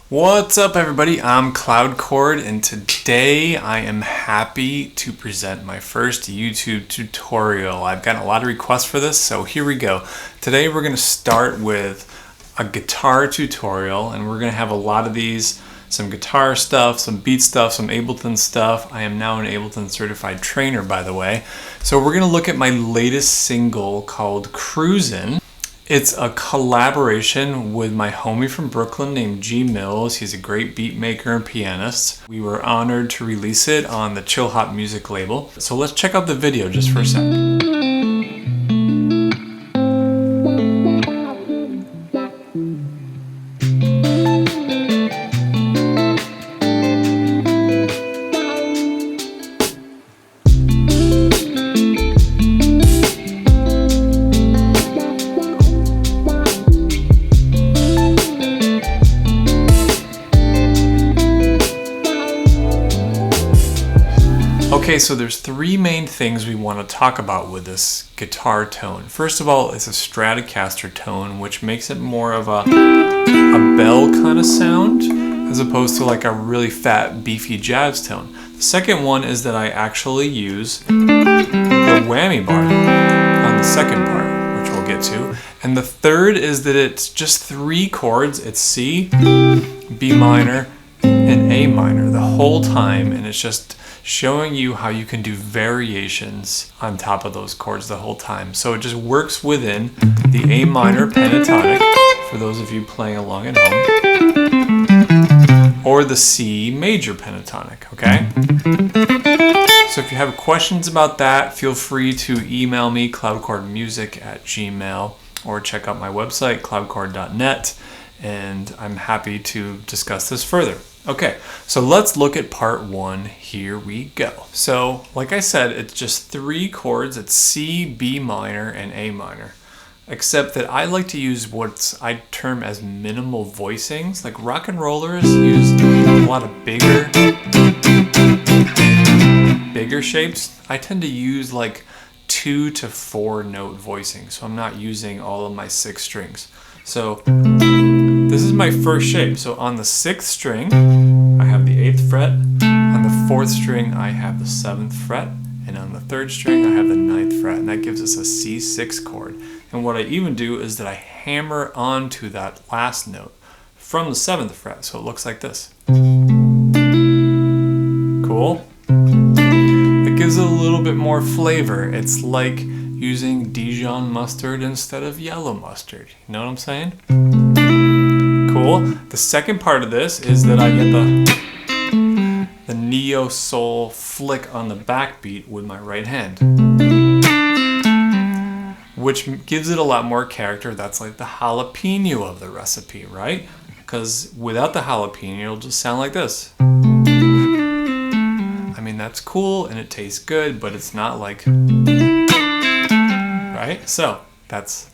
What's up, everybody? I'm Cloudchord, and today I am happy to present my first YouTube tutorial. I've gotten a lot of requests for this, so here we go. Today we're going to start with a guitar tutorial, and we're going to have a lot of these, some guitar stuff, some beat stuff, some Ableton stuff. I am now an Ableton certified trainer, by the way. So we're going to look at my latest single called Cruisin. It's a collaboration with my homie from Brooklyn named G Mills. He's a great beat maker and pianist. We were honored to release it on the Chillhop music label. So let's check out the video just for a sec. Okay, so there's three main things we want to talk about with this guitar tone. First of all, it's a Stratocaster tone, which makes it more of a bell kind of sound, as opposed to like a really fat, beefy jazz tone. The second one is that I actually use the whammy bar on the second part, which we'll get to. And the third is that it's just three chords. It's C, B minor, and A minor the whole time, and it's just showing you how you can do variations on top of those chords the whole time. So it just works within the A minor pentatonic, for those of you playing along at home, or the C major pentatonic, okay? So if you have questions about that, feel free to email me, cloudchordmusic@gmail.com, or check out my website, cloudchord.net, and I'm happy to discuss this further. Okay, so let's look at part one. Here we go. So, like I said, it's just three chords. It's C, B minor, and A minor. Except that I like to use what I term as minimal voicings. Like rock and rollers use a lot of bigger shapes. I tend to use like 2 to 4 note voicing, so I'm not using all of my 6 strings. So this is my first shape. So on the 6th string, I have the 8th fret. On the 4th string, I have the 7th fret. And on the 3rd string, I have the 9th fret. And that gives us a C6 chord. And what I even do is that I hammer onto that last note from the 7th fret. So it looks like this. Cool? It gives it a little bit more flavor. It's like using Dijon mustard instead of yellow mustard. You know what I'm saying? Cool. The second part of this is that I get the neo-soul flick on the backbeat with my right hand, which gives it a lot more character. That's like the jalapeno of the recipe, right? Because without the jalapeno, it'll just sound like this. I mean, that's cool and it tastes good, but it's not like, right? So that's...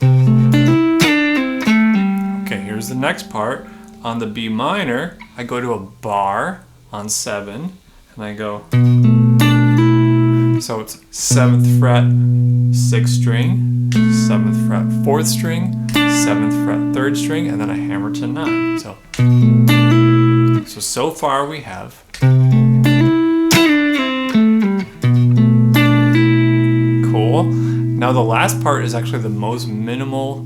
Okay, here's the next part. On the B minor, I go to a bar on 7, and I go, so it's 7th fret, 6th string, 7th fret, 4th string, 7th fret, 3rd string, and then I hammer to 9. So far we have cool. Now the last part is actually the most minimal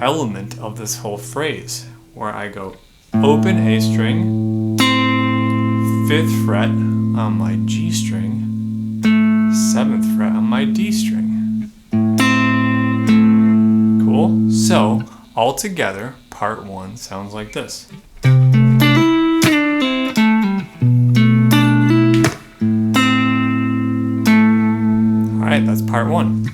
element of this whole phrase, where I go open A string, 5th fret on my G string, 7th fret on my D string. Cool? So, all together, part one sounds like this. Alright, that's part one.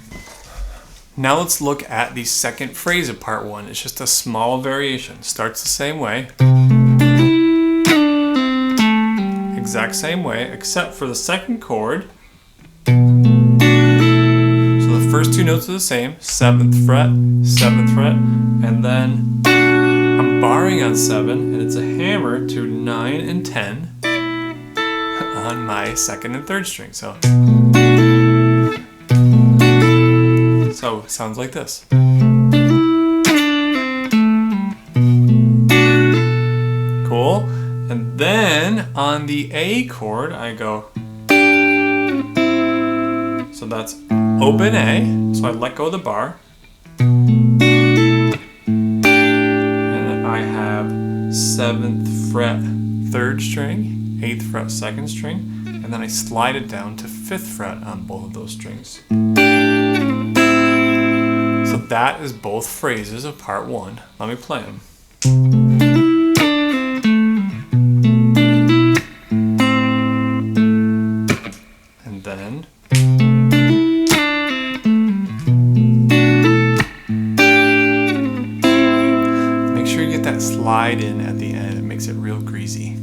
Now let's look at the second phrase of part one. It's just a small variation. Starts the same way. Exact same way, except for the second chord. So the first 2 notes are the same. 7th fret, 7th fret, and then I'm barring on 7, and it's a hammer to 9 and 10 on my 2nd and 3rd string. So it sounds like this. Cool. on the A chord, I go. So that's open A, so I let go of the bar. And I have 7th fret 3rd string, 8th fret 2nd string, and then I slide it down to 5th fret on both of those strings. So that is both phrases of part 1. Let me play them. And then make sure you get that slide in at the end. It makes it real greasy.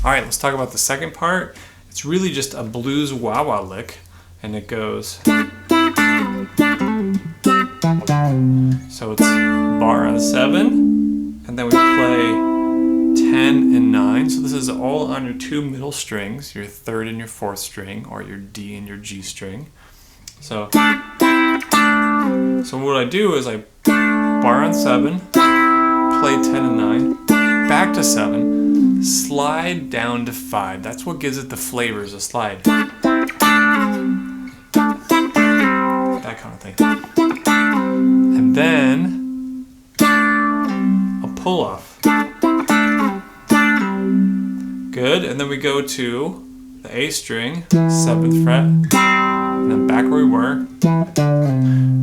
All right, let's talk about the second part. It's really just a blues wah-wah lick, and it goes. So it's bar on 7, and then we play 10 and 9. So this is all on your 2 middle strings, your 3rd and your 4th string, or your D and your G string. So what I do is I bar on 7, play 10 and 9, back to 7, slide down to 5. That's what gives it the flavor, is a slide. That kind of thing. And then a pull off. Good, and then we go to the A string, 7th fret, and then back where we were.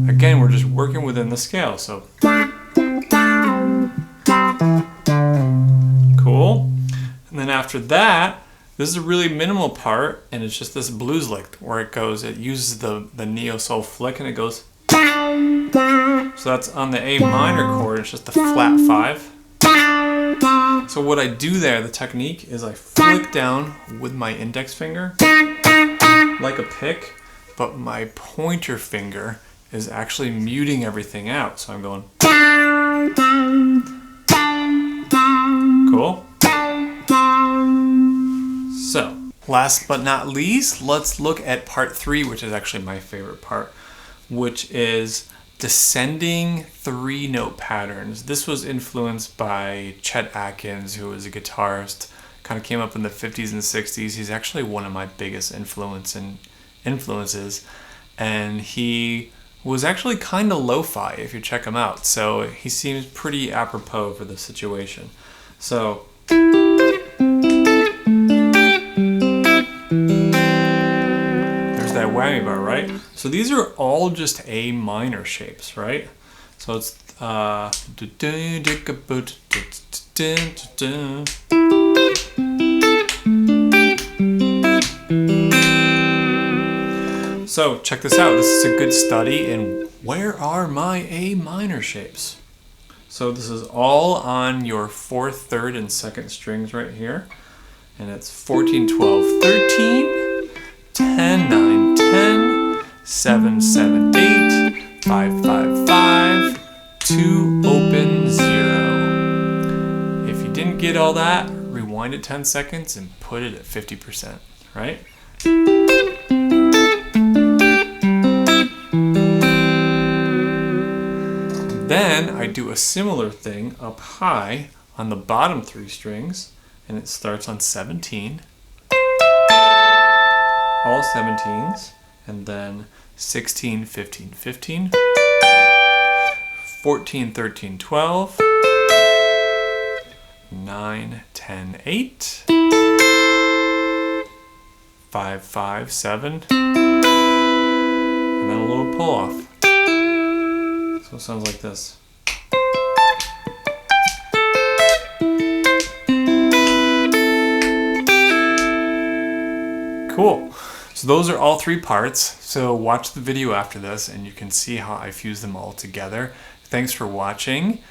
Again, we're just working within the scale, so. Cool. And then after that, this is a really minimal part, and it's just this blues lick where it goes, it uses the neo-soul flick, and it goes. So that's on the A minor chord, it's just a flat 5. So what I do there, the technique, is I flick down with my index finger, like a pick, but my pointer finger is actually muting everything out. So I'm going. Cool? So, last but not least, let's look at part 3, which is actually my favorite part, which is descending 3-note patterns. This was influenced by Chet Atkins, who was a guitarist, kind of came up in the 50s and 60s. He's actually one of my biggest influences, and he was actually kind of lo-fi if you check him out. So he seems pretty apropos for the situation. So that whammy bar, right? So these are all just A minor shapes, right? So it's so check this out. This is a good study in where are my A minor shapes. So this is all on your 4th, 3rd, and 2nd strings right here, and it's 14, 12, 13, 10, 9, 10, 7, 7, 8, 5, 5, 5, 2, open, 0. If you didn't get all that, rewind it 10 seconds and put it at 50%, right? Then I do a similar thing up high on the bottom 3 strings, and it starts on 17. All 17s, and then 16, 15, 15, 14, 13, 12, 9, 10, 8, 5, 5, 7, and then a little pull off. So it sounds like this. Cool. So those are all 3 parts. So watch the video after this and you can see how I fuse them all together. Thanks for watching,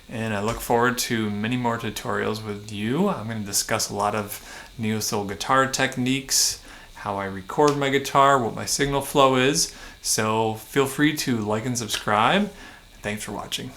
and I look forward to many more tutorials with you. I'm going to discuss a lot of neo-soul guitar techniques, how I record my guitar, what my signal flow is. So feel free to like and subscribe. Thanks for watching.